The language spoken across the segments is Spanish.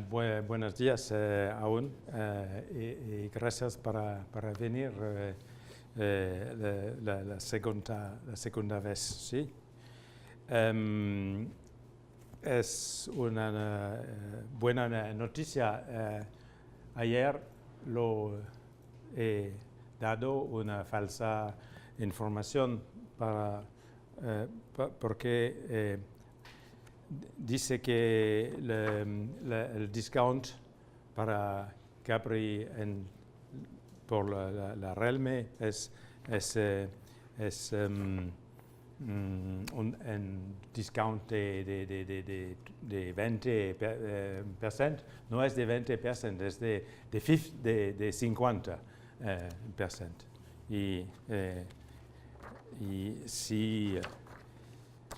Buenos días aún y gracias para venir la segunda vez. ¿Sí? Es una buena noticia. Ayer lo he dado una falsa información porque dice que el discount para Capri por la Realme es un discount de 20%, no es de 20%, es de 50%. Y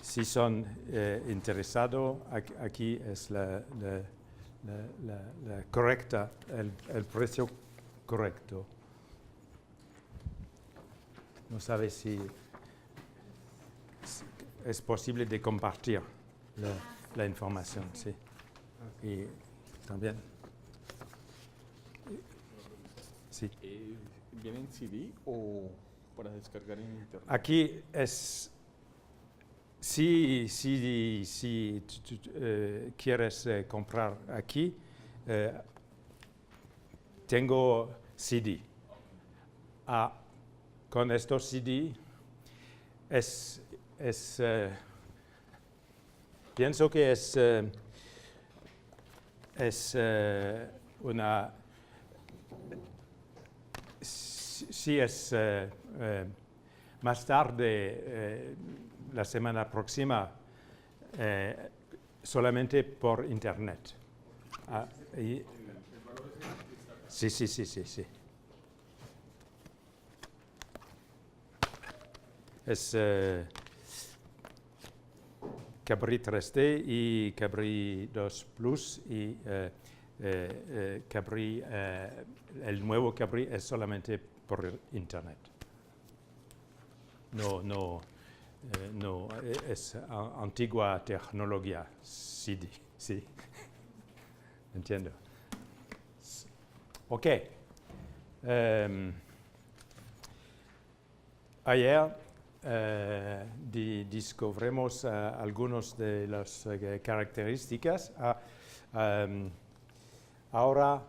si son interesados, aquí es la correcta, el precio correcto. No sabe si es posible de compartir la información, sí. Y también. Sí. ¿Viene en CD o para descargar en internet? Aquí es. Si quieres comprar aquí, tengo CD. Con estos CD pienso que es una. Si es más tarde. La semana próxima solamente por internet. Sí. Es Capri 3D y Capri 2 Plus y Capri, el nuevo Capri es solamente por internet. No, es antigua tecnología, CD, sí. Entiendo. Ok. Ayer descubrimos algunas de las características. Ahora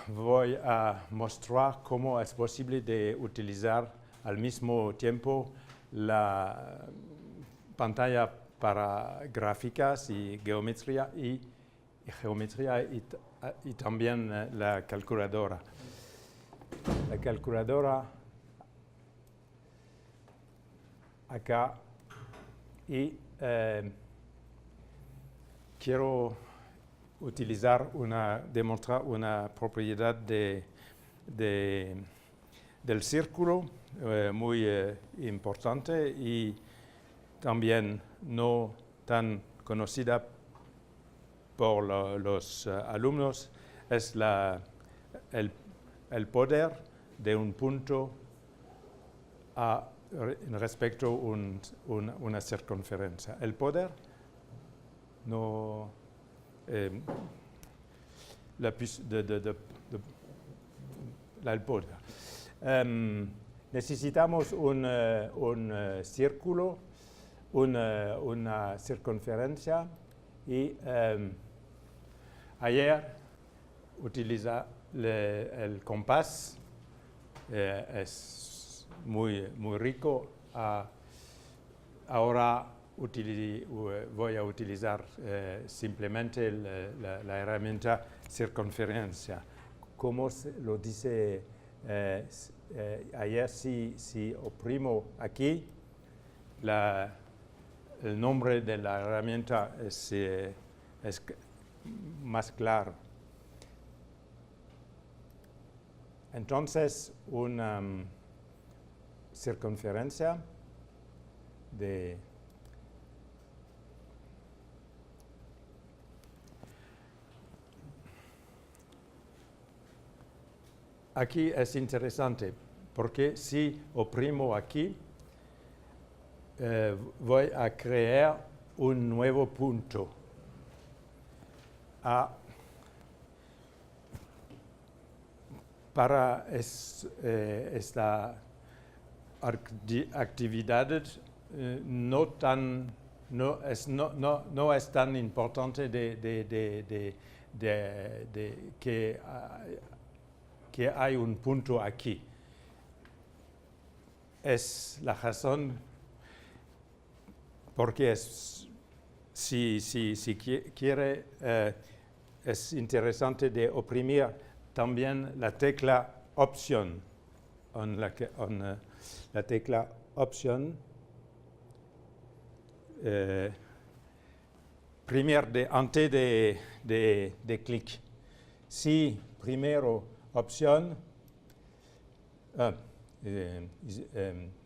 voy a mostrar cómo es posible de utilizar al mismo tiempo la pantalla para gráficas y geometría y también la calculadora. La calculadora acá y quiero demostrar una propiedad del círculo muy importante y también no tan conocida por los alumnos, es el poder de un punto respecto a una circunferencia. El poder no. El poder. Necesitamos un círculo, una circunferencia y ayer utiliza el compás, es muy rico. Ahora voy a utilizar simplemente la herramienta circunferencia. Como lo dice ayer, si oprimo aquí, el nombre de la herramienta es más claro. Entonces, una circunferencia de aquí es interesante porque si oprimo aquí, voy a crear un nuevo punto para esta actividad no es tan importante que hay un punto aquí. Es la razón porque si quiere, es interesante de oprimir también la tecla opción. La tecla opción antes de clic. Si primero opción,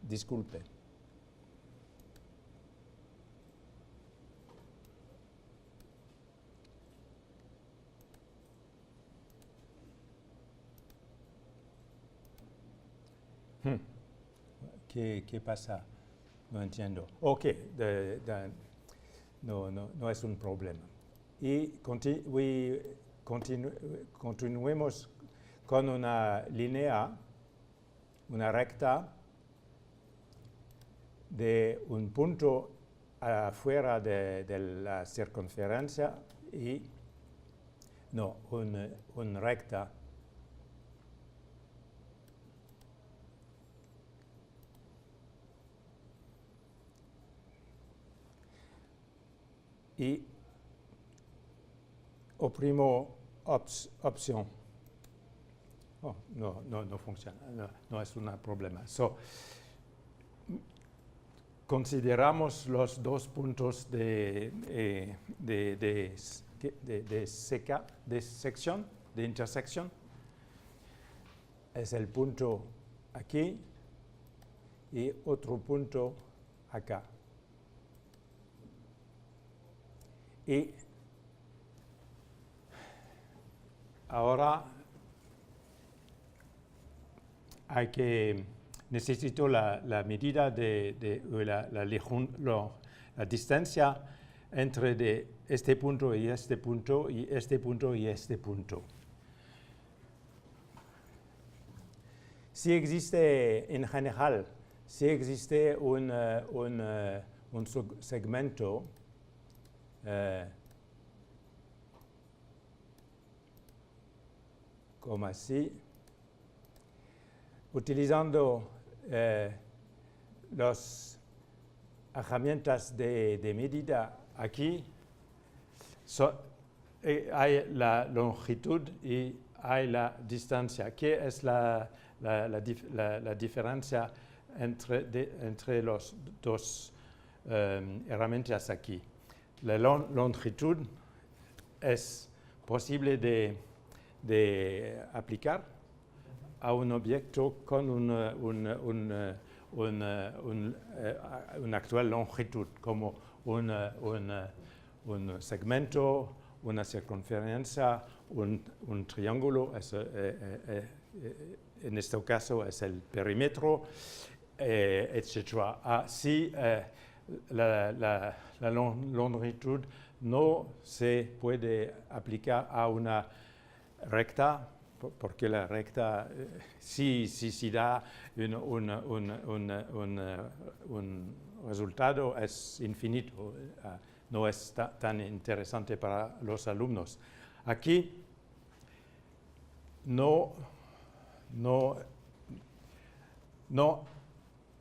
disculpe. ¿Qué pasa? No entiendo. Ok, no es un problema. Y continuemos con una línea, una recta de un punto afuera de la circunferencia y una recta y oprimo opción. Oh, no funciona, no es un problema. Consideramos los dos puntos de sección, de intersección. Es el punto aquí y otro punto acá. Y ahora necesito la medida la distancia entre este punto y este punto y este punto y este punto. Si existe en general, un segmento como así, utilizando las herramientas de medida aquí, hay la longitud y hay la distancia. ¿Qué es la diferencia entre los dos herramientas aquí? La longitud es posible de aplicar a un objeto con una actual longitud, como un segmento, una circunferencia, un triángulo, en este caso es el perímetro, etc. Si la longitud no se puede aplicar a una recta, porque la recta si da un resultado es infinito, no es tan interesante para los alumnos. Aquí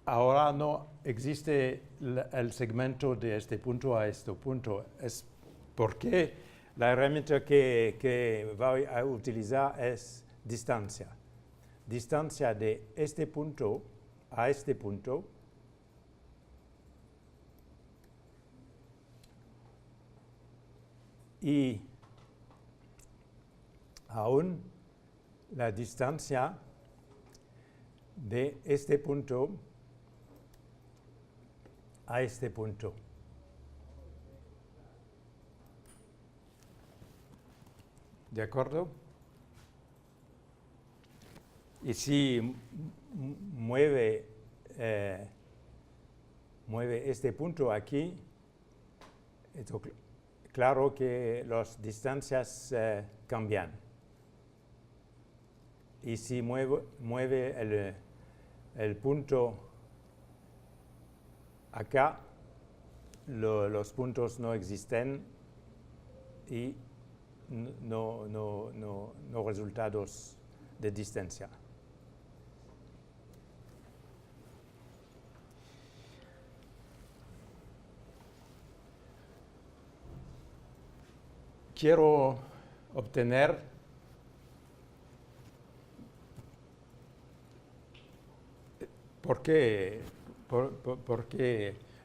ahora no existe el segmento de este punto a este punto. Es porque la herramienta que voy a utilizar es distancia. Distancia de este punto a este punto. Y aún la distancia de este punto a este punto. ¿De acuerdo? Y si mueve este punto aquí, claro que las distancias cambian. Y si mueve el punto acá, los puntos no existen y no resultados de distancia. Quiero obtener porque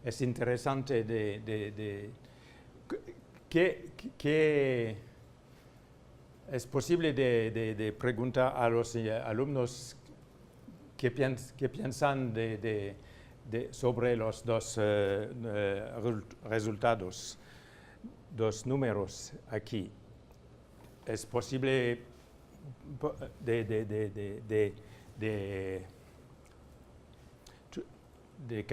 es interesante que es posible de preguntar a los alumnos qué piensan sobre los dos resultados, dos números aquí. Es posible de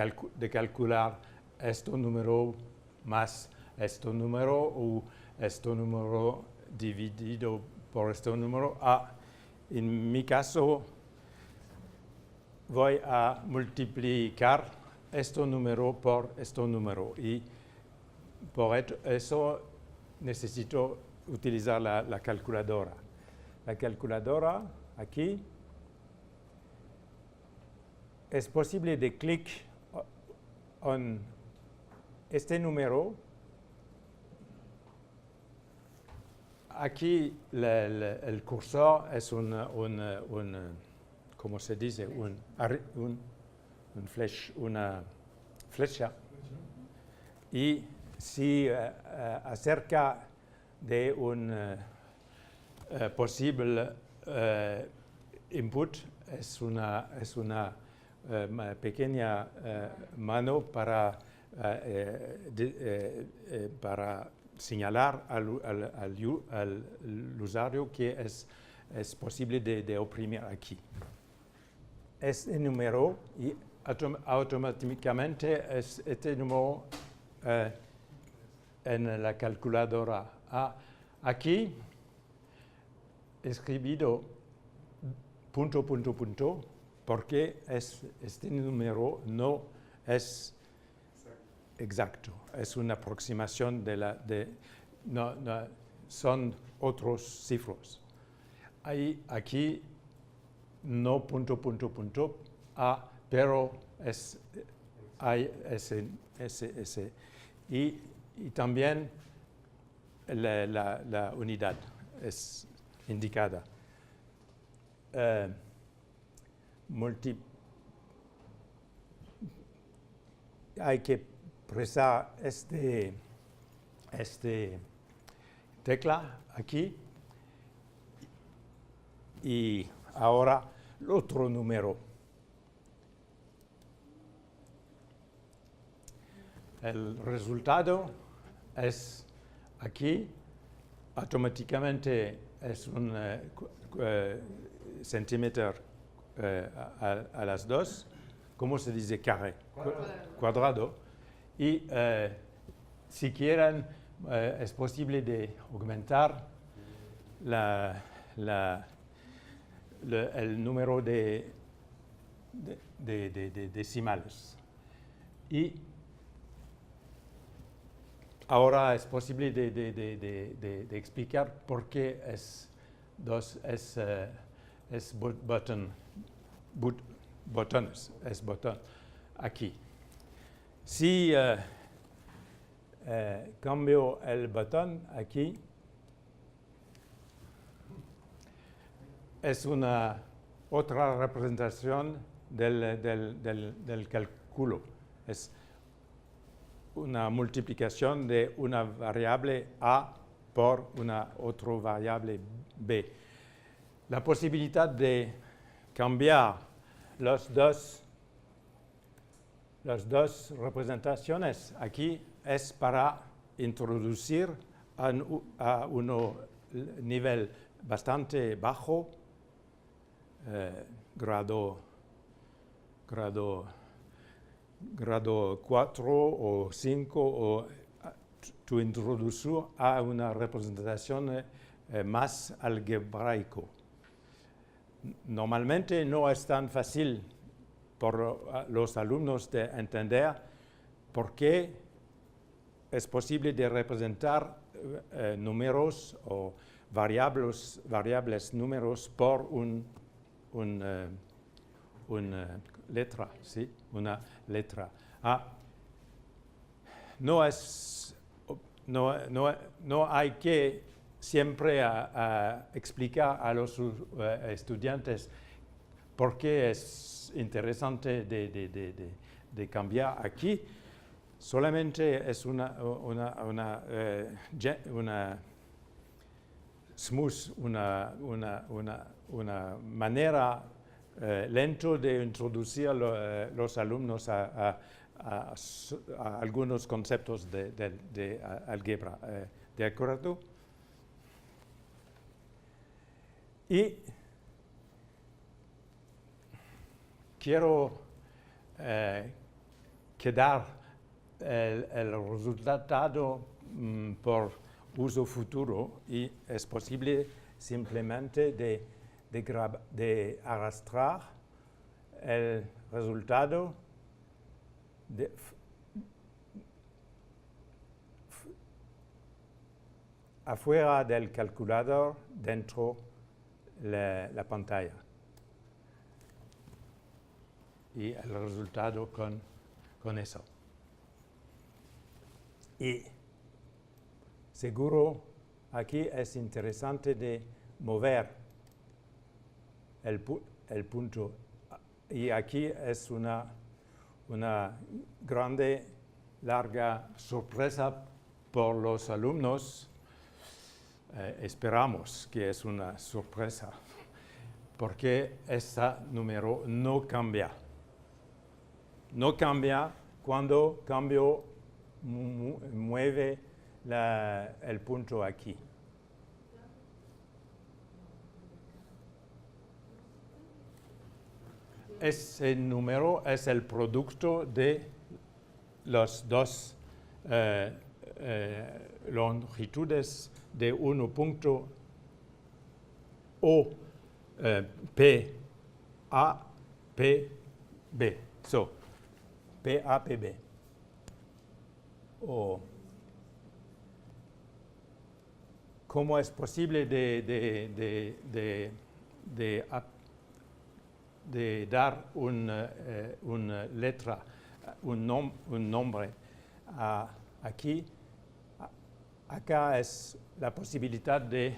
calcular este número más este número o este número dividido por este número. En mi caso, voy a multiplicar este número por este número y por eso necesito utilizar la calculadora. La calculadora aquí es posible de clic en este número. Aquí el cursor es ¿cómo se dice? Una flecha. Y si acerca de un posible input es una pequeña mano para señalar al usuario que es posible de oprimir aquí. Este número y automáticamente este número en la calculadora. Aquí escribido punto, punto, punto, porque este número no es exacto, es una aproximación no, son otros cifras. Aquí no punto, punto, punto, pero hay ese. Y también la unidad es indicada. Hay que presar este tecla aquí y ahora el otro número. El resultado es aquí, automáticamente es un centímetro a las 2, ¿cómo se dice carré? Cuadrado. Y si quieren, es posible de aumentar el número de decimales. Y ahora es posible de explicar por qué es botón aquí. Si cambio el botón aquí, es una otra representación del cálculo. Es una multiplicación de una variable A por una otra variable B. La posibilidad de cambiar las dos representaciones aquí es para introducir a un nivel bastante bajo, grado 4 o 5 o tu introducir a una representación más algebraico. Normalmente no es tan fácil por los alumnos de entender por qué es posible de representar números o variables números por una letra, ¿sí? Una letra. No hay que siempre explicar a los estudiantes por qué es interesante de cambiar aquí. Solamente es una manera lenta de introducir los alumnos a algunos conceptos de álgebra. ¿De acuerdo? Y quiero quedar el resultado por uso futuro y es posible simplemente de arrastrar el resultado afuera del calculador dentro la pantalla. Y el resultado con eso. Y seguro aquí es interesante de mover el punto. Y aquí es una grande, larga sorpresa por los alumnos. Esperamos que es una sorpresa, porque ese número no cambia. No cambia cuando mueve el punto aquí. Ese número es el producto de las dos longitudes de un punto O, P, A, P, B. So, P, A, P, B. O, ¿cómo es posible de dar una letra, un nombre aquí? Acá es la posibilidad de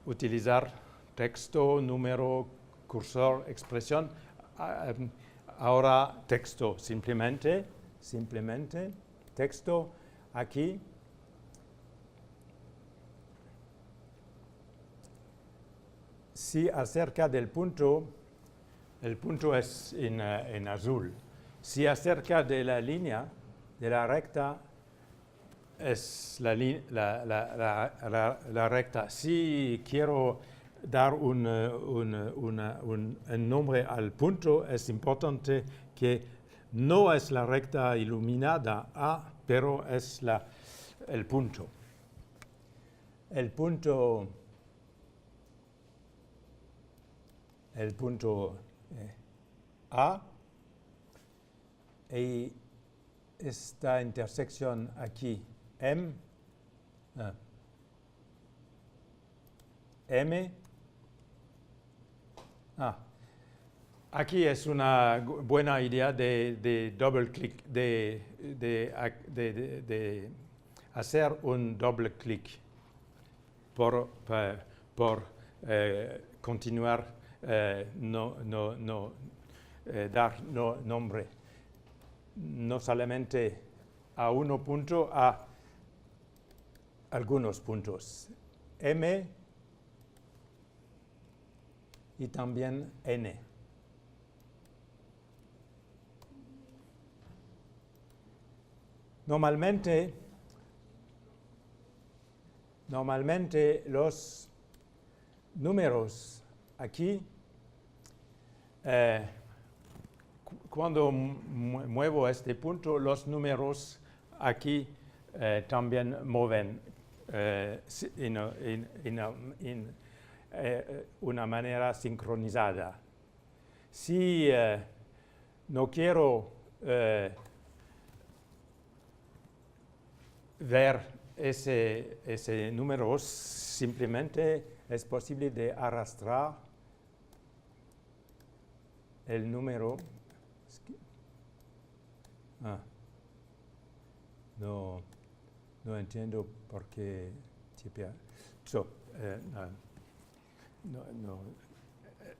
utilizar texto, número, cursor, expresión. Ahora texto, simplemente texto aquí. Si acerca del punto, el punto es en azul. Si acerca de la línea, de la recta, es la recta. Si quiero dar un nombre al punto, es importante que no es la recta iluminada A, pero es el punto. El punto A y esta intersección aquí, M, aquí es una buena idea de doble clic, de hacer un doble clic por continuar dar nombre no solamente a un punto, a algunos puntos. M y también N. Normalmente los números aquí, cuando muevo este punto, los números aquí también mueven una manera sincronizada. Si no quiero ver ese número, simplemente es posible de arrastrar el número. No entiendo por qué.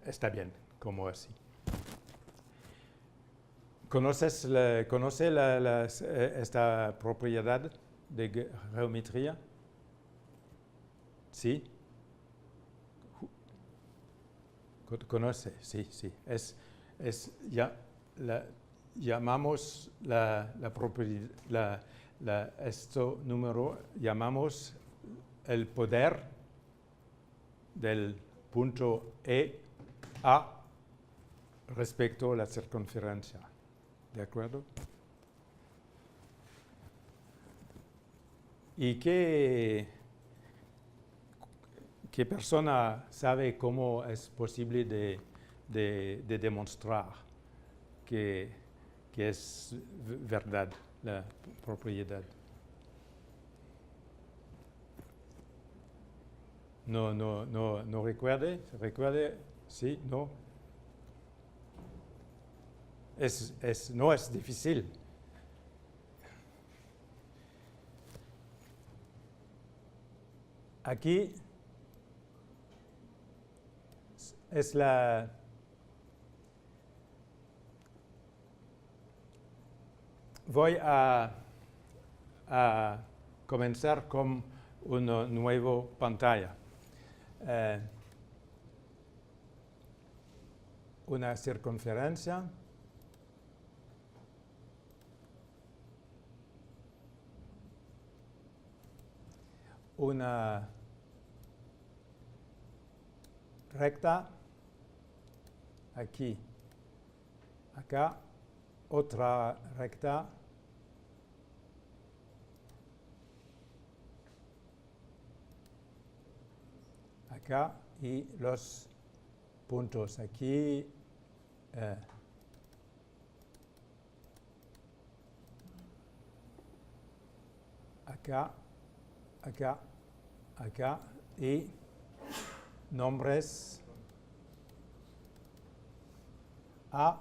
Está bien, como así. ¿Conoce esta propiedad de geometría? ¿Sí? ¿Conoce? Sí. Llamamos la propiedad, este número, llamamos el poder del punto A respecto a la circunferencia. ¿De acuerdo? ¿Y qué persona sabe cómo es posible de demostrar que es verdad la propiedad? No recuerde. ¿Recuerde? Sí, no. No es difícil. Aquí es voy a comenzar con una nueva pantalla. Una circunferencia. Una recta. Aquí. Acá. Otra recta. Acá. Y los puntos aquí. Acá. Y nombres A,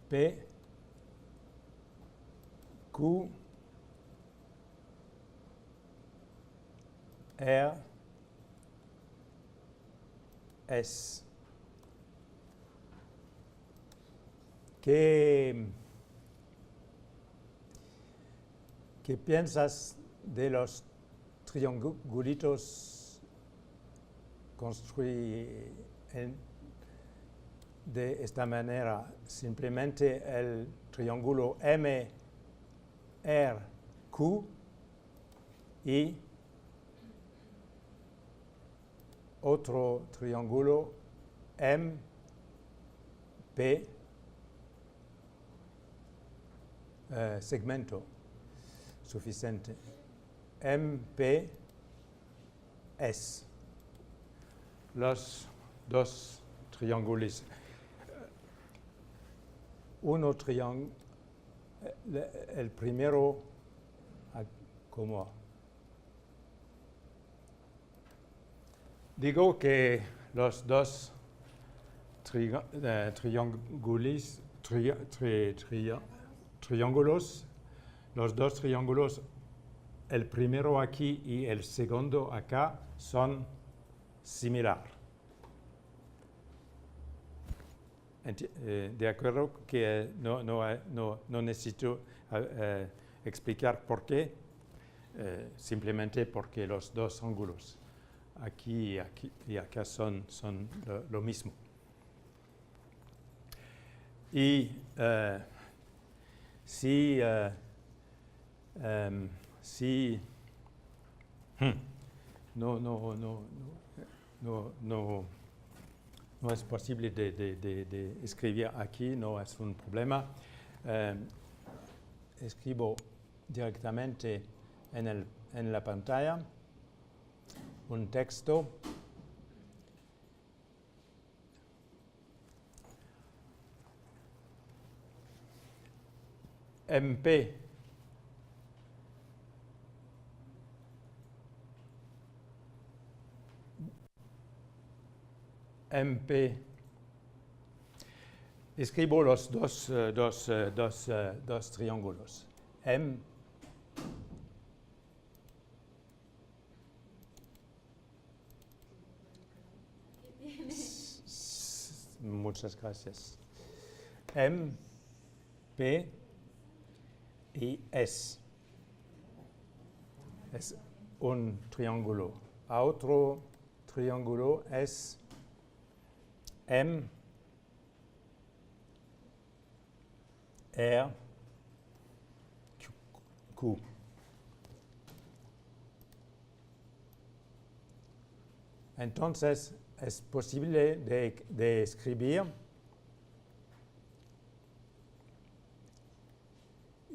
P, Q, R, S. ¿Qué piensas de los triangulitos construidos de esta manera? Simplemente el triángulo M, R, Q y otro triángulo M, P, segmento suficiente. M, P, S. Los dos triángulos. El primero, ¿cómo? Digo que los dos triángulos, los dos triángulos, el primero aquí y el segundo acá, son similares. De acuerdo que no necesito explicar por qué, simplemente porque los dos ángulos aquí y acá son lo mismo. Y si no es posible de escribir aquí, no es un problema. escribo directamente en la pantalla un texto. MP escribo los dos triángulos. Muchas gracias. M, P y S. Es un triángulo. Otro triángulo es M, R, Q. Entonces, es posible de escribir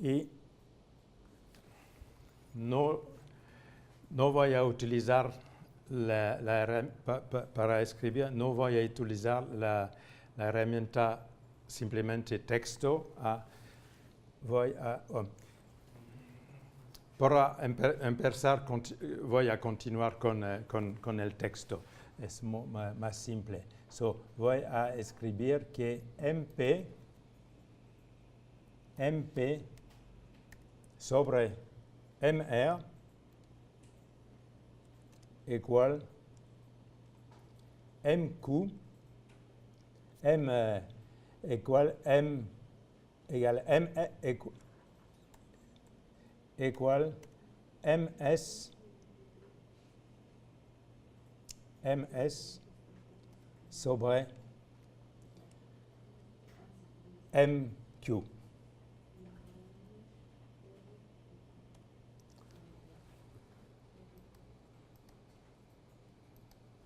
y no voy a utilizar para escribir, no voy a utilizar la herramienta simplemente texto. Para empezar, voy a continuar con el texto. Es más simple. Voy a escribir que MP sobre MR igual MQ, igual MS sobre MQ.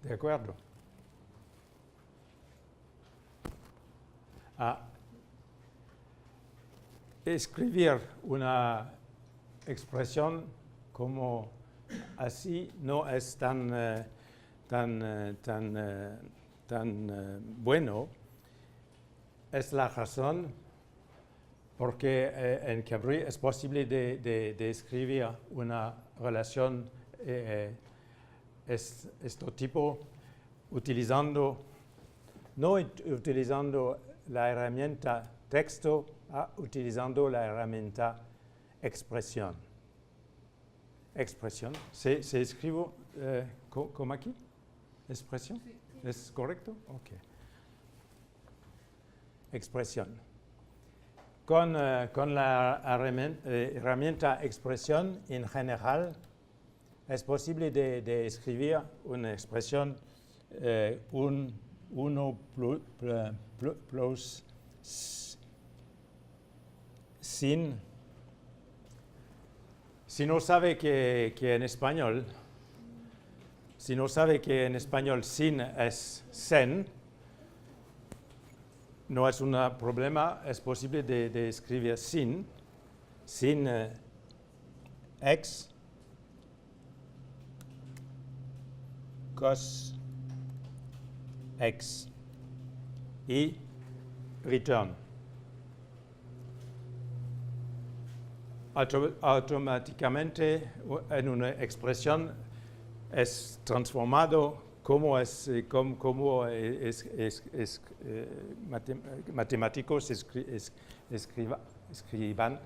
¿De acuerdo? Escribir una expresión como así no es tan bueno. Es la razón porque en Cabri es posible de escribir una relación este tipo no utilizando la herramienta texto, utilizando la herramienta expresión. Expresión, ¿se escribe como aquí? ¿Expresión? Sí. ¿Es correcto? Ok. Expresión. Con la herramienta expresión en general, es posible de escribir una expresión 1 plus sin. Si no sabe que en español sin es sen, no es un problema, es posible de escribir sin x cos x y return. Automáticamente en una expresión es transformado matemáticos escriban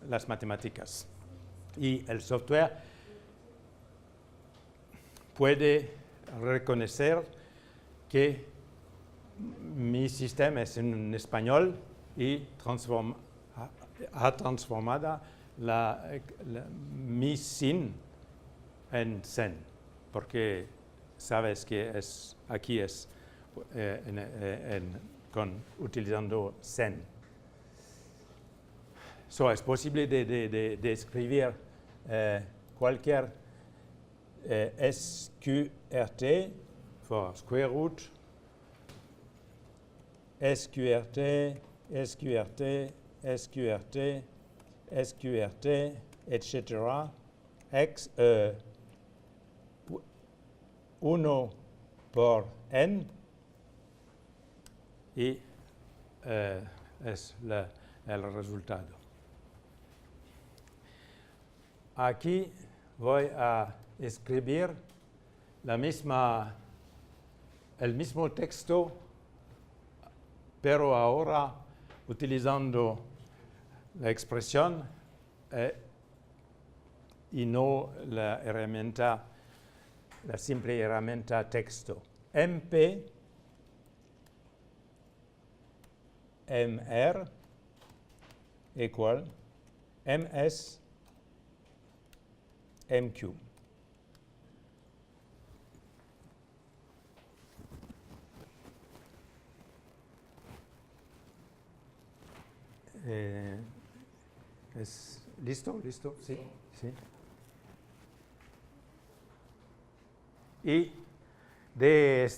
las matemáticas. Y el software puede reconocer que mi sistema es en español y ha transformado mi sin en sen, porque sabes que aquí es utilizando sen. Es posible de escribir cualquier SQRT for square root, SQRT SQRT, SQRT, SQRT, etc. X, 1 por n y es el resultado. Aquí voy a escribir el mismo texto, pero ahora utilizando la expresión y no la simple herramienta texto. MP, MR igual MS, MQ. ¿Es listo? ¿Listo? Sí. Sí. Y de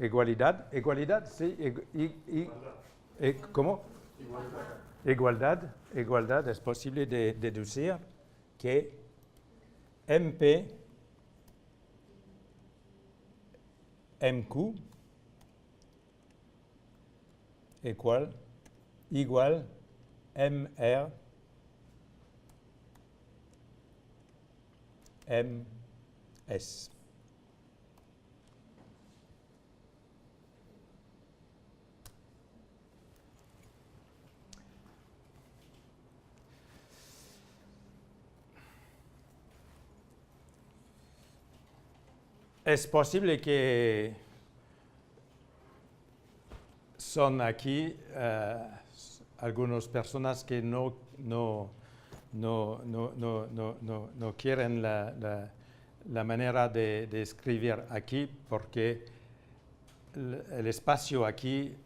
igualdad, sí, ¿cómo? Igualdad, es posible de deducir que MP, MQ igual MR, MS. Es posible que son aquí algunas personas que no quieren la manera de escribir aquí porque el espacio aquí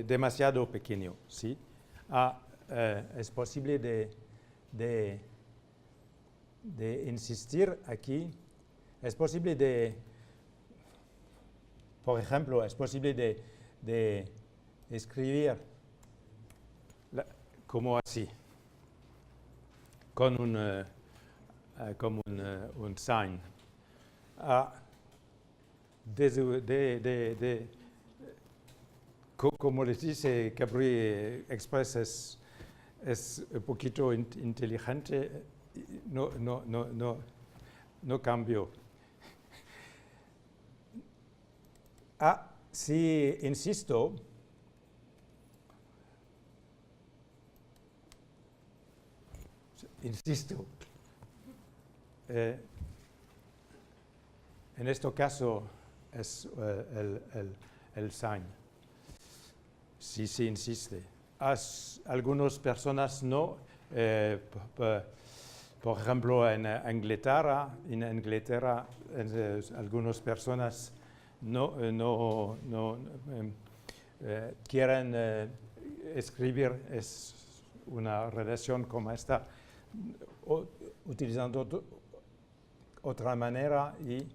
demasiado pequeño, ¿sí? Es posible de insistir aquí. Es posible por ejemplo, es posible de escribir como así, con como un sign. Como les dice Cabri Express es un poquito inteligente, no cambio. Si insisto, en este caso es el sign, si se insiste. Algunas personas no, por ejemplo en Inglaterra, algunas personas quieren escribir una redacción como esta, utilizando otra manera y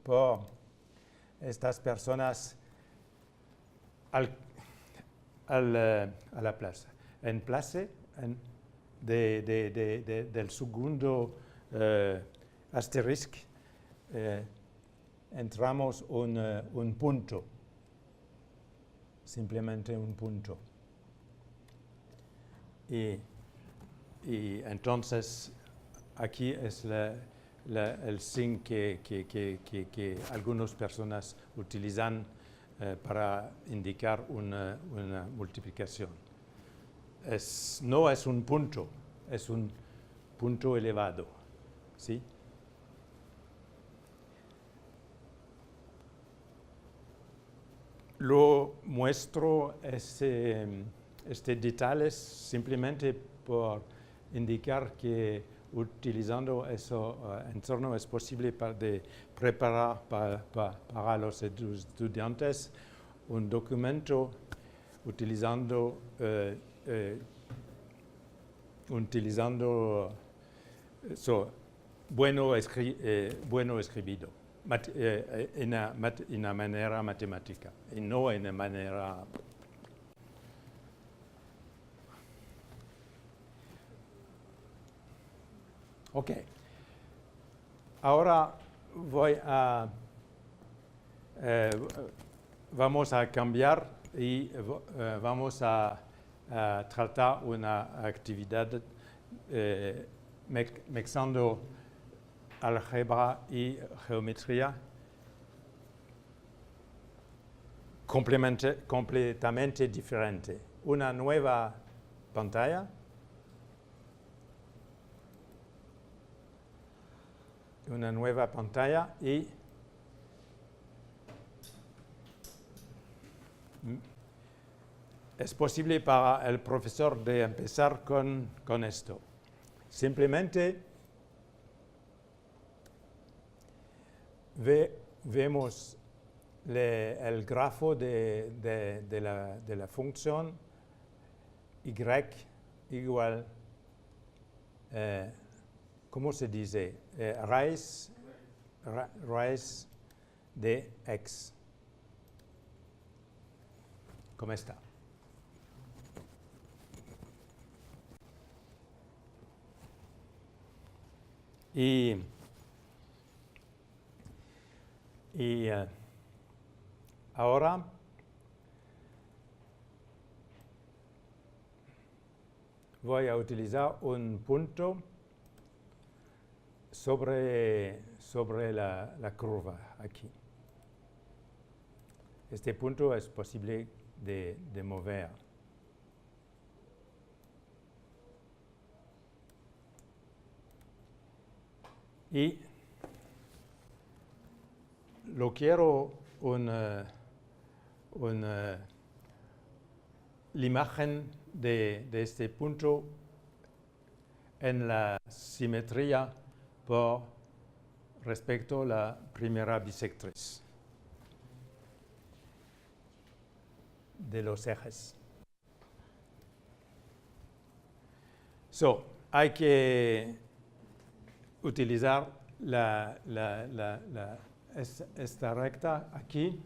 por estas personas a la plaza. En place del segundo asterisco entramos un punto, simplemente un punto. Y entonces aquí es el signo que algunas personas utilizan para indicar una multiplicación. No es un punto, es un punto elevado, ¿sí? Lo muestro este detalles simplemente por indicar que utilizando ese entorno es posible de preparar para los estudiantes un documento utilizando bueno escribido, en una manera matemática, y no en una manera... Ok. Ahora vamos a cambiar y vamos a tratar una actividad mezclando álgebra y geometría completamente diferente. Una nueva pantalla. Una nueva pantalla y es posible para el profesor de empezar con esto. Simplemente vemos el grafo de la función y igual, ¿cómo se dice? Raíz de x. ¿Cómo está? Y ahora voy a utilizar un punto sobre la curva aquí. Este punto es posible de mover. Y lo quiero la imagen de este punto en la simetría por respecto a la primera bisectriz de los ejes. Hay que utilizar esta recta aquí,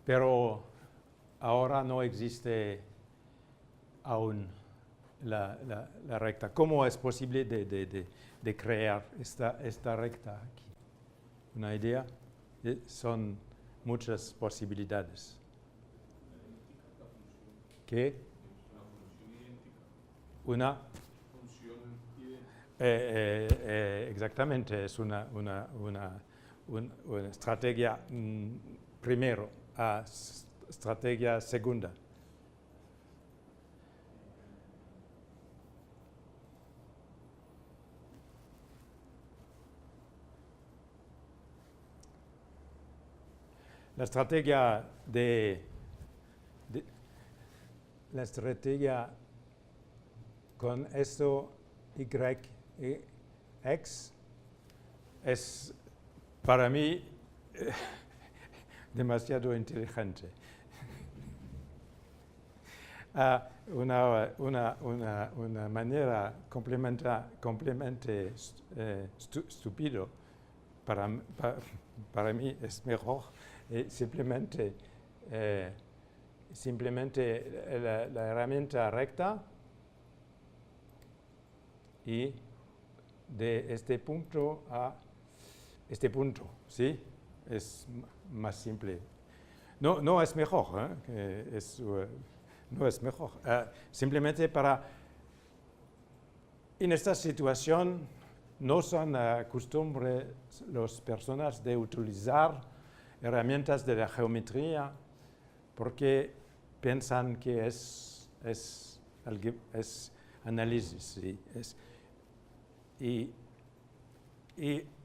pero ahora no existe aún la recta. ¿Cómo es posible de crear esta recta aquí? ¿Una idea? Son muchas posibilidades. ¿Qué? Una exactamente, es una estrategia primero a estrategia segunda. La estrategia la estrategia con esto y x es para mí demasiado inteligente. Una manera completamente estúpido para mí es mejor simplemente la herramienta recta y de este punto a este punto, ¿sí? Es más simple. No es mejor, no es mejor. Simplemente en esta situación no son acostumbradas las personas de utilizar herramientas de la geometría porque piensan que es análisis, ¿sí? Y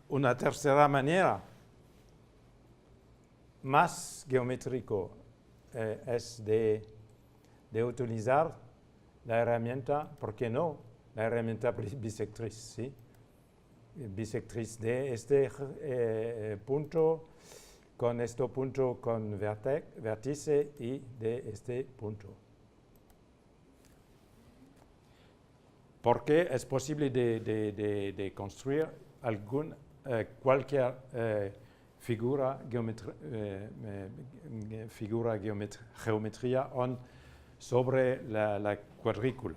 una tercera manera más geométrico es de utilizar la herramienta, ¿por qué no? La herramienta bisectriz, ¿sí? Bisectriz de este punto con este punto con vértice y de este punto. porque es posible de construir cualquier geometría sobre la cuadrícula.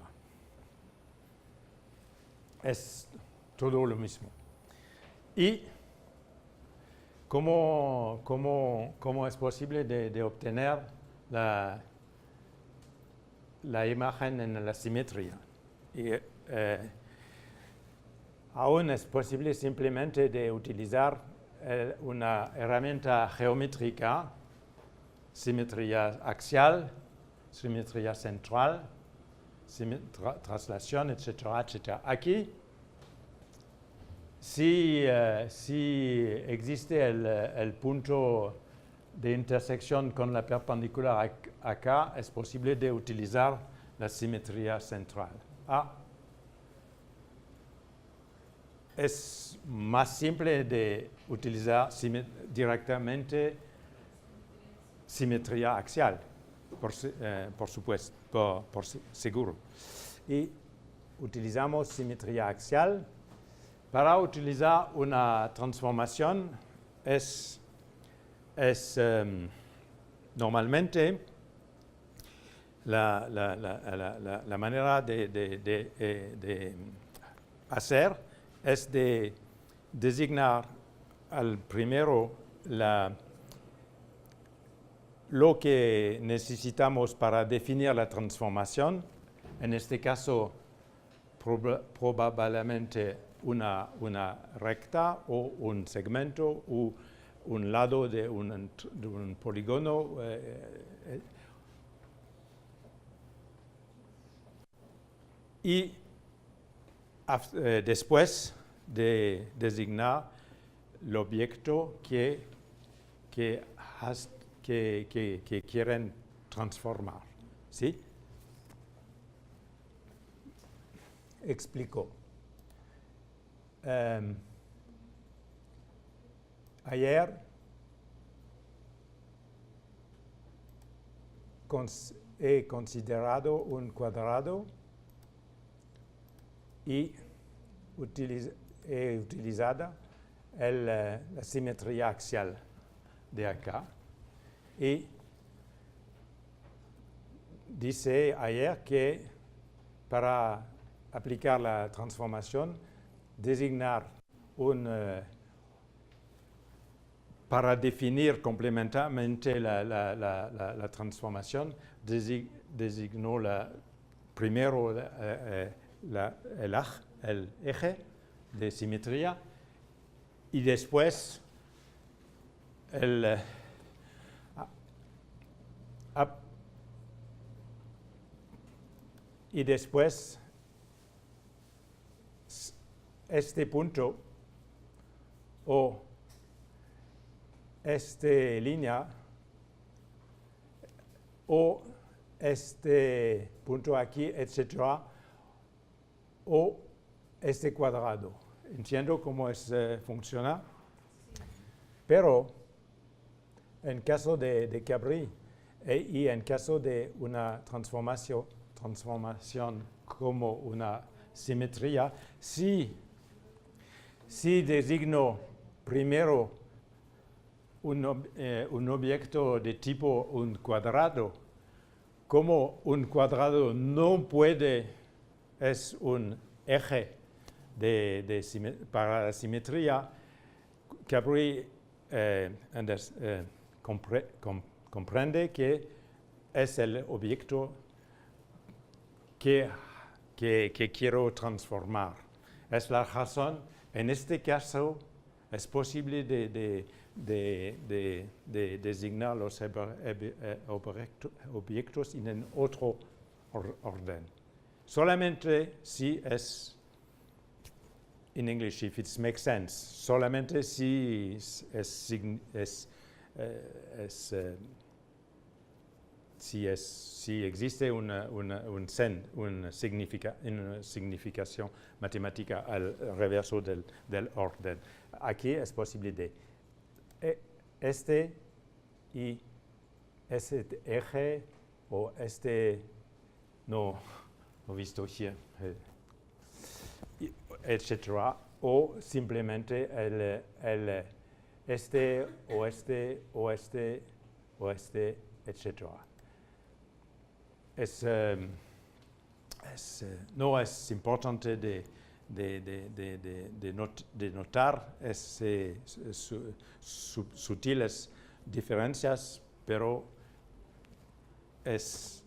Es todo lo mismo. ¿Y cómo es posible de obtener la imagen en la simetría? Y, aún es posible simplemente de utilizar una herramienta geométrica, simetría axial, simetría central, traslación, etcétera, etcétera. Aquí, si existe el punto de intersección con la perpendicular acá, es posible de utilizar la simetría central. Es más simple de utilizar directamente simetría axial, por supuesto, por seguro. Y utilizamos simetría axial. Para utilizar una transformación normalmente la manera de hacer es de designar al primero lo que necesitamos para definir la transformación. En este caso, probablemente una recta o un segmento o un lado de un polígono. Y después de designar el objeto que quieren transformar. ¿Sí? Explico. Ayer he considerado un cuadrado y he utilizado la simetría axial de acá. Y dice ayer que para aplicar la transformación, designar para definir complementarmente la transformación, designó primero el eje de simetría y después este punto o esta línea o este punto aquí, etcétera, o este cuadrado. Entiendo cómo funciona, pero en caso de Cabri y en caso de una transformación como una simetría, si designo primero un objeto de tipo un cuadrado, como un cuadrado no es un eje para la simetría, Cabri comprende que es el objeto que quiero transformar. Es la razón, en este caso, es posible de designar los objetos en otro orden. Solamente si in English, if it makes sense, solamente si existe una significación matemática al reverso del orden. Aquí es posible de este y ese eje o no he visto here. etc. O simplemente el este, oeste, oeste, oeste, etc. No es importante de notar sutiles diferencias, pero es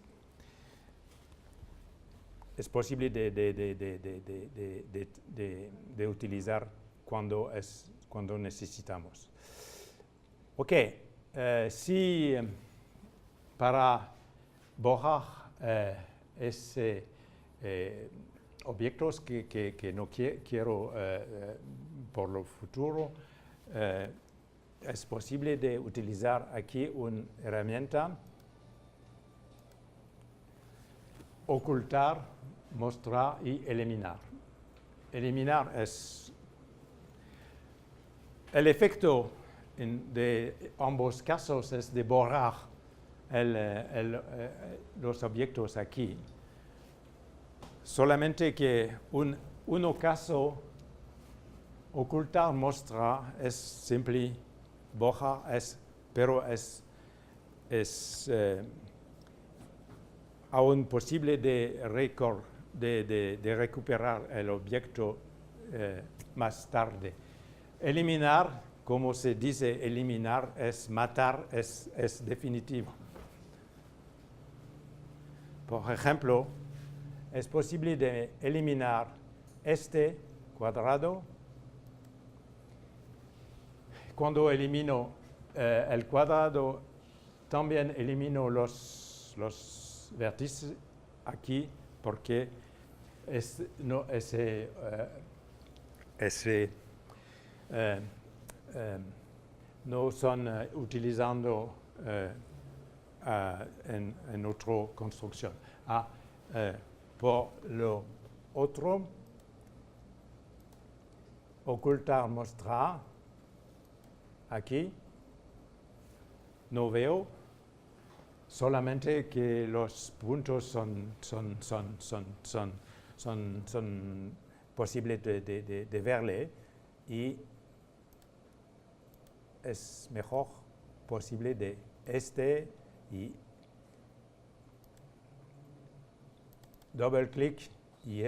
posible de utilizar cuando necesitamos. Ok, si para borrar objetos que no quiero por lo futuro, es posible de utilizar aquí una herramienta, ocultar, mostrar y eliminar. Eliminar es el efecto de ambos casos es de borrar los objetos aquí. Solamente que uno caso ocultar, mostrar es simple borrar, pero es aún posible de recuperar el objeto más tarde. Eliminar, como se dice, eliminar es matar, es definitivo. Por ejemplo, es posible de eliminar este cuadrado. Cuando elimino el cuadrado, también elimino los vértices aquí, porque no son utilizando en otra construcción. Por lo otro, ocultar, mostrar, aquí no veo, solamente que los puntos son posibles de verle, y es mejor posible de y doble clic y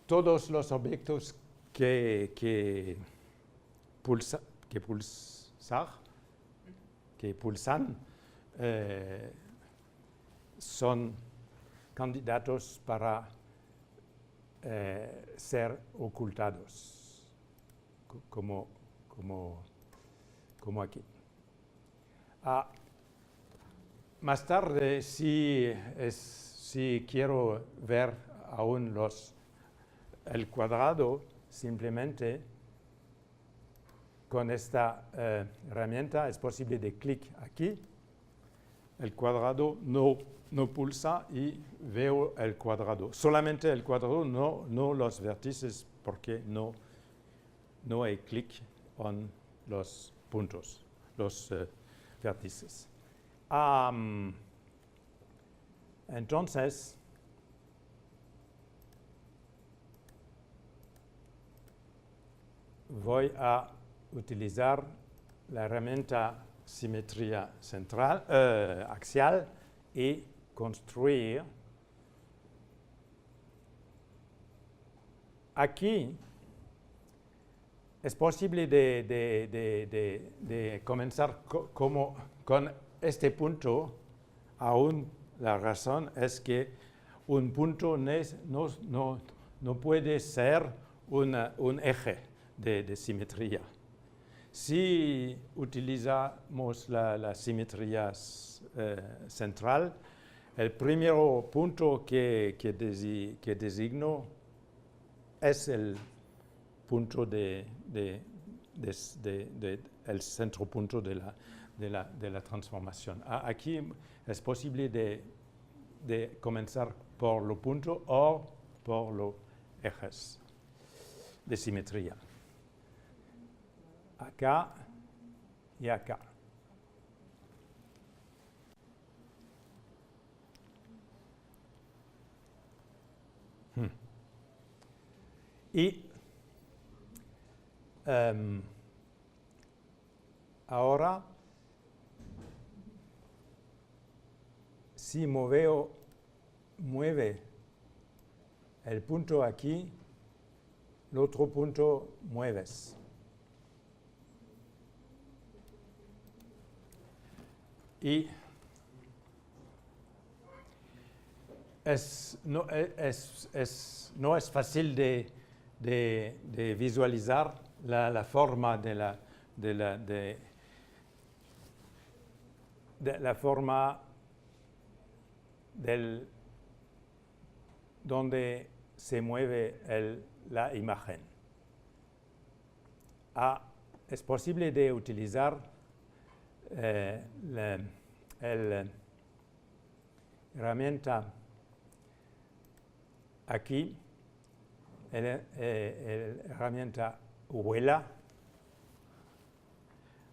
todos los objetos que pulsan son candidatos para ser ocultados, como aquí. Más tarde, si quiero ver aún el cuadrado, simplemente con esta herramienta es posible de clic aquí. El cuadrado no pulsa y veo el cuadrado. Solamente el cuadrado, no los vértices, porque no hay clic en los puntos, los vértices. Entonces, voy a utilizar la herramienta simetría central, axial, y construir. Aquí es posible de comenzar con este punto. Aún la razón es que un punto no puede ser un eje de simetría. Si utilizamos la simetría central, el primer punto que designo es el punto el centro punto de la transformación. Aquí es posible de comenzar por lo punto o por los ejes de simetría. Acá y acá. Y ahora, si mueve el punto aquí, el otro punto mueves. Y no es fácil de visualizar la forma la forma donde se mueve la imagen. Es posible de utilizar la herramienta aquí, la herramienta vuela.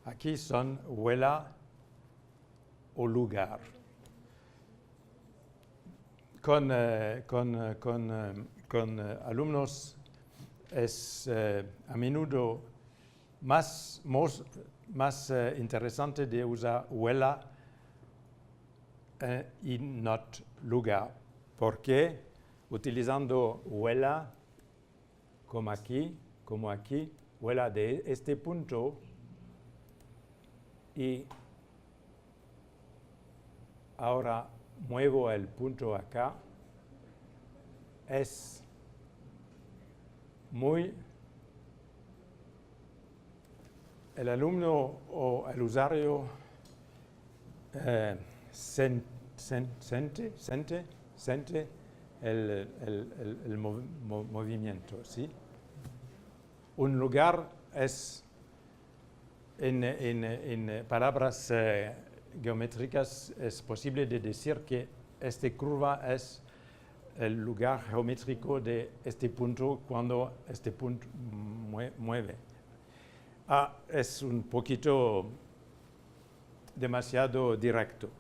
Aquí son vuela o lugar. Con alumnos es a menudo más interesante de usar vuela y no lugar. Porque utilizando vuela, como aquí, vuela de este punto y ahora muevo el punto acá, es el alumno o el usuario siente el movimiento, ¿sí? Un lugar es, en palabras geométricas, es posible de decir que esta curva es el lugar geométrico de este punto cuando este punto mueve. Es un poquito demasiado directo.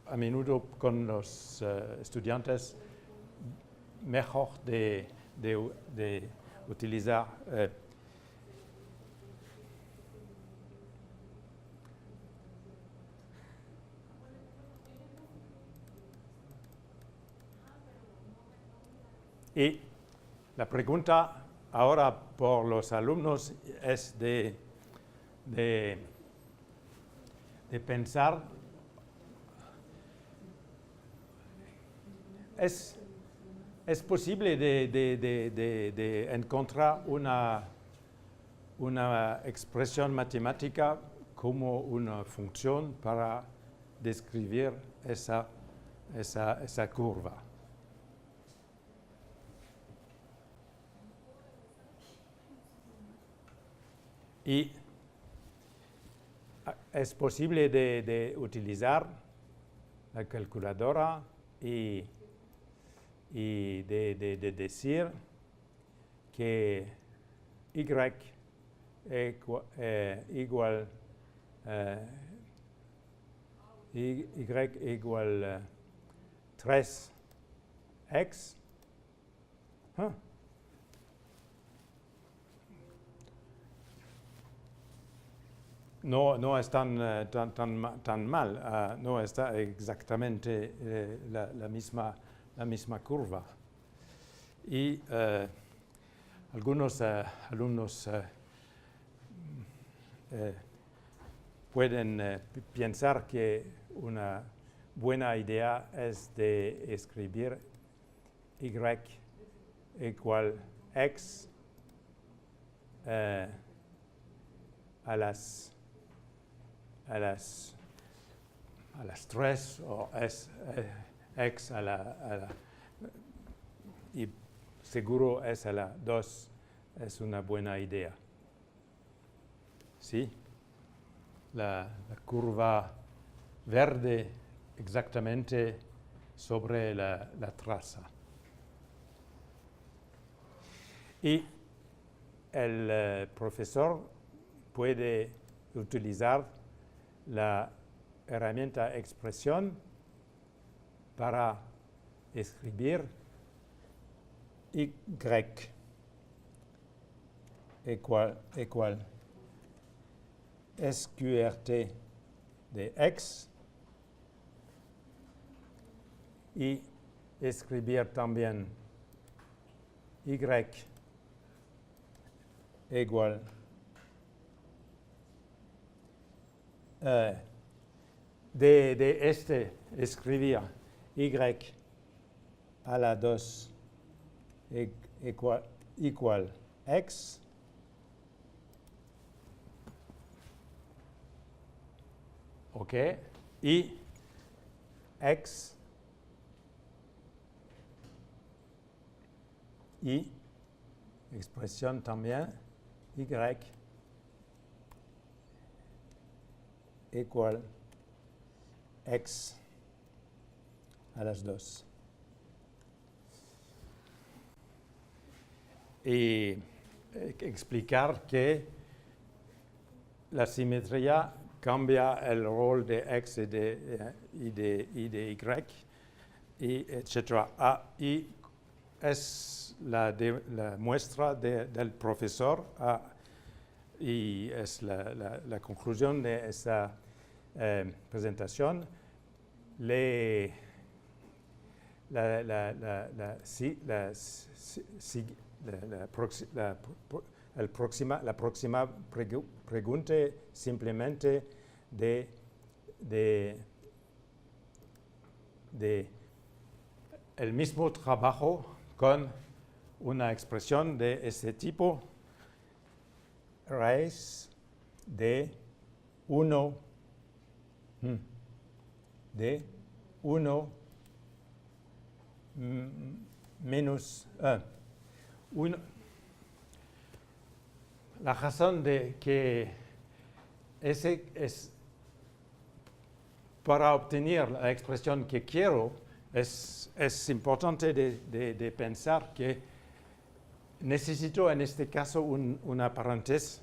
A menudo con los estudiantes mejor de utilizar y la pregunta ahora por los alumnos es de pensar, ¿es posible de encontrar una expresión matemática como una función para describir esa curva? Y es posible de utilizar la calculadora y de decir que y igual 3x. No es tan mal, no está exactamente la misma curva. Y algunos alumnos pueden pensar que una buena idea es de escribir y igual x a las 3 o x a la y seguro es a la 2 es una buena idea. ¿Sí? La curva verde exactamente sobre la traza. Y el profesor puede utilizar la herramienta expresión para escribir y igual SQRT de x y escribir también y igual de este escribir y a la 2 igual x ok y x y expresión también y igual x a las 2. Y explicar que la simetría cambia el rol de x y de y etc. Y es la muestra del profesor y es la conclusión de esta presentación. La próxima pregunta simplemente de el mismo trabajo con una expresión de este tipo, raíz de 1 menos 1. La razón de que ese es para obtener la expresión que quiero es importante de pensar que necesito en este caso una paréntesis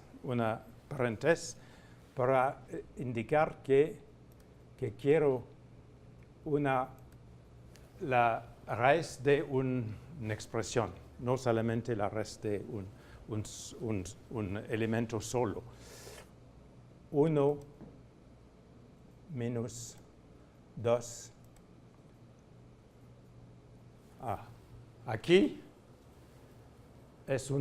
para indicar que quiero la raíz de una expresión, no solamente la raíz de un elemento solo. 1 menos 2. Aquí es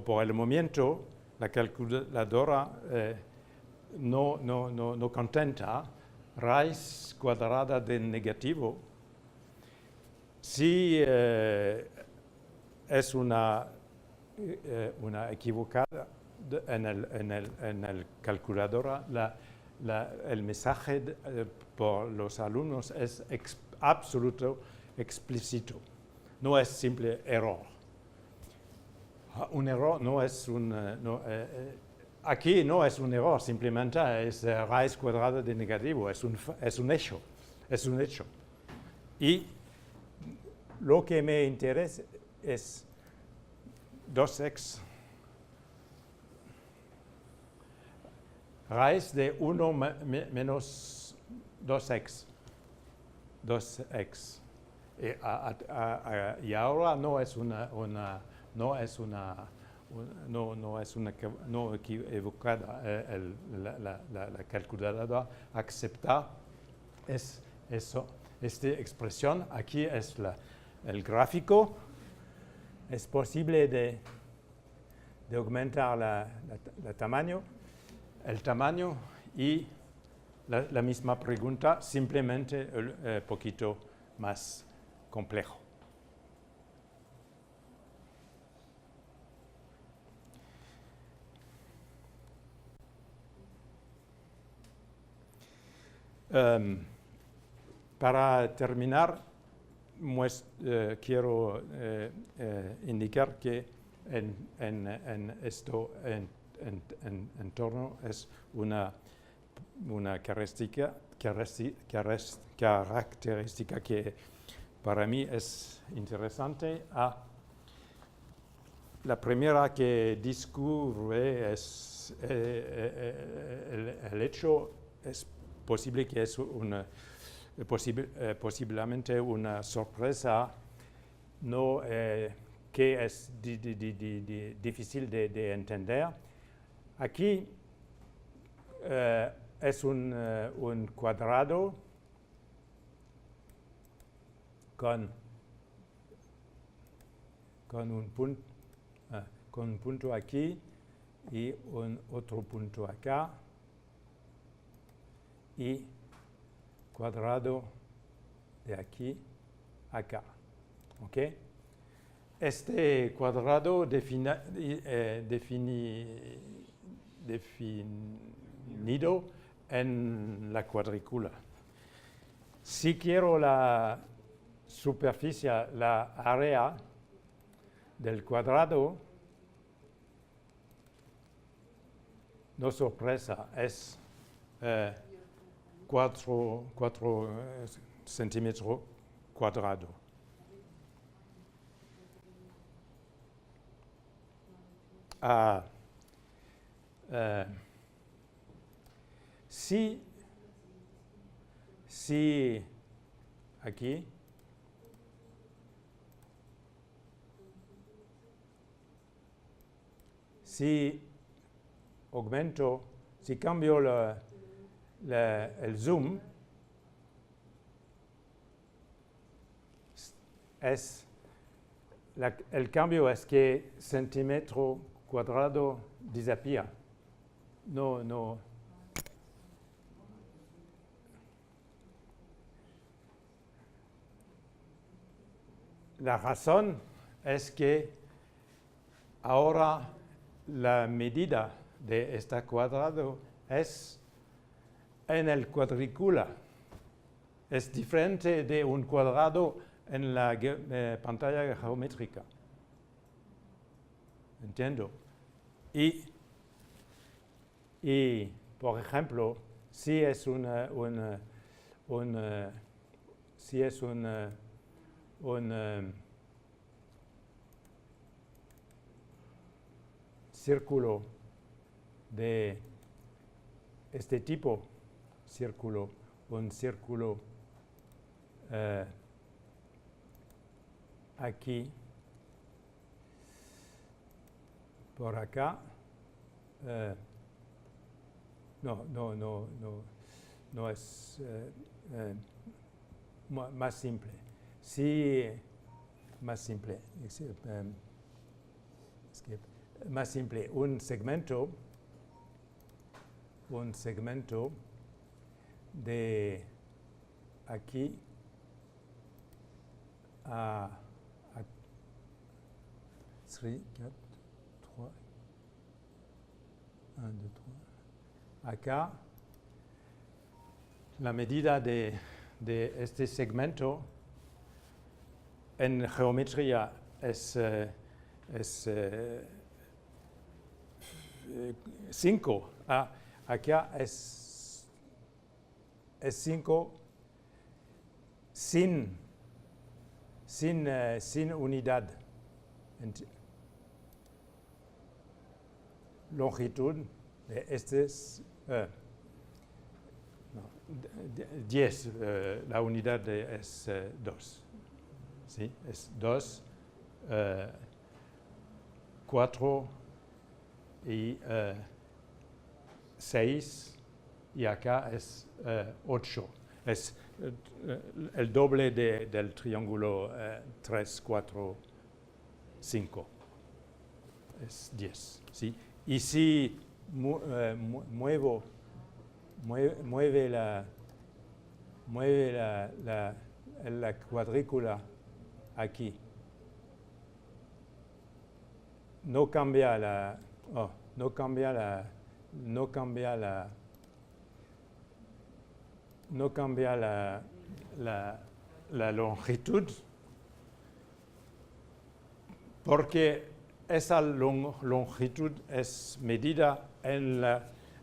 por el momento la calculadora no contenta raíz cuadrada de negativo. Si es una equivocada en el calculadora, el mensaje por los alumnos es absoluto, explícito. No es simple error. Un error no es aquí no es un error, simplemente es raíz cuadrada de negativo, es un hecho. Y lo que me interesa es 2x raíz de 1 menos 2x. Y ahora no equivocada. La calculadora acepta esta expresión. Aquí es el gráfico. Es posible de aumentar el tamaño y la misma pregunta, simplemente un poquito más complejo. Para terminar, quiero indicar que en esto entorno es una característica que para mí es interesante. La primera que descubre es el hecho, es posible que es posiblemente una sorpresa no, que es difícil de entender. Aquí es un cuadrado con un punto aquí y un otro punto acá y cuadrado de aquí a acá. ¿Ok? Este cuadrado definido en la cuadrícula. Si quiero la superficie, la área del cuadrado, no sorpresa, es 4 centímetros cuadrados. Si aquí si aumento, si cambio el zoom, el cambio es que centímetro cuadrado desaparecía. No. La razón es que ahora la medida de este cuadrado es en el cuadrícula. Es diferente de un cuadrado en la pantalla geométrica. Entiendo. Y por ejemplo, si es un círculo de este tipo, un círculo aquí, por acá, no es más simple. Sí, más simple. Más simple, un segmento de aquí a 3, 4, 3, 1, 2, 3. Acá, la medida de este segmento en geometría es 5. Acá es 5 sin unidad. Longitud de este es 10. La unidad es 2. ¿Sí? Es 2, 4 y 6, y acá es 8. Es el doble del triángulo 3, 4, 5. Es 10. ¿Sí? Y si mueve la cuadrícula aquí, no cambia la longitud, porque esa longitud es medida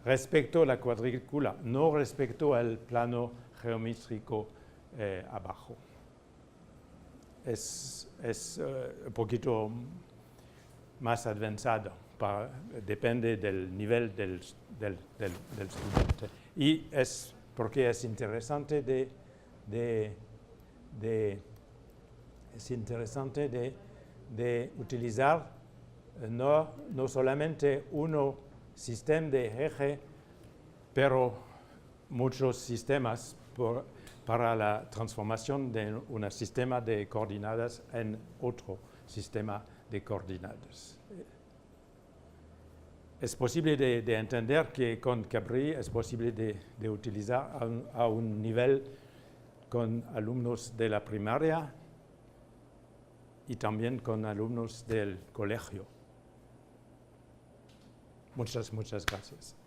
respecto a la cuadrícula, no respecto al plano geométrico abajo. Es un poquito más avanzado, depende del nivel del estudiante. Y es porque es interesante de es interesante de utilizar no solamente un sistema de eje, pero muchos sistemas para la transformación de un sistema de coordenadas en otro sistema de coordenadas. Es posible de entender que con Cabri es posible de utilizar a un nivel con alumnos de la primaria y también con alumnos del colegio. Muchas gracias.